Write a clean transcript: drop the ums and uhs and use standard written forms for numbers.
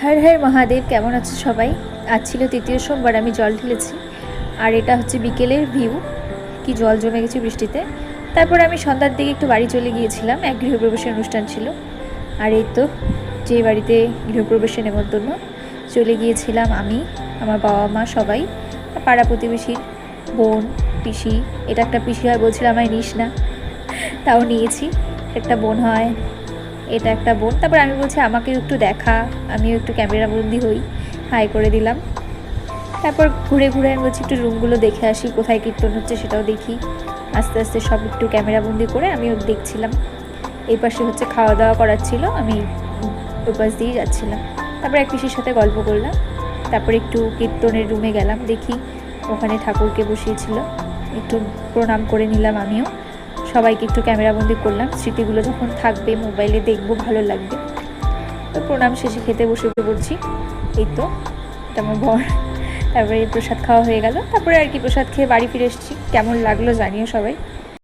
হর হর মহাদেব। কেমন আছে সবাই? আজ ছিল তৃতীয় সোমবার, আমি জল ঢেলেছি। আর এটা হচ্ছে বিকেলের ভিউ, কি জল জমে গেছে বৃষ্টিতে। তারপর আমি সন্ধ্যার দিকে একটু বাড়ি চলে গিয়েছিলাম, এক গৃহপ্রবেশের অনুষ্ঠান ছিল। আর এই তো যে বাড়িতে গৃহপ্রবেশের নেমন্তন্ন, চলে গিয়েছিলাম আমি, আমার বাবা মা সবাই, পাড়া প্রতিবেশীর বোন, পিসি। এটা একটা পিসি হয়, বলছিলাম আমায় নিস না, তাও নিয়েছি। একটা বোন হয়, এটা একটা বোন। তারপর আমি বলছি আমাকে একটু দেখা, আমিও একটু ক্যামেরাবন্দি হই, হাই করে দিলাম। তারপর ঘুরে ঘুরে আমি বলছি একটু রুমগুলো দেখে আসি, কোথায় কীর্তন হচ্ছে সেটাও দেখি। আস্তে আস্তে সব একটু ক্যামেরাবন্দি করে আমিও দেখছিলাম। এই পাশে হচ্ছে খাওয়া দাওয়া করাচ্ছিল, আমি ওই পাশ দিয়েই যাচ্ছিলাম। তারপর এক পিসির সাথে গল্প করলাম। তারপর একটু কীর্তনের রুমে গেলাম, দেখি ওখানে ঠাকুরকে বসিয়েছিল, একটু প্রণাম করে নিলাম আমিও। সবাইকে একটু ক্যামেরাবন্দি করলাম, স্মৃতিগুলো যখন থাকবে মোবাইলে দেখবো, ভালো লাগবে। তো প্রণাম শেষে খেতে বসে পড়ছি। এই তো এটা আমার বর। তারপরে প্রসাদ খাওয়া হয়ে গেল। তারপরে আর কি প্রসাদ খেয়ে বাড়ি ফিরে এসেছি। কেমন লাগলো জানিও সবাই।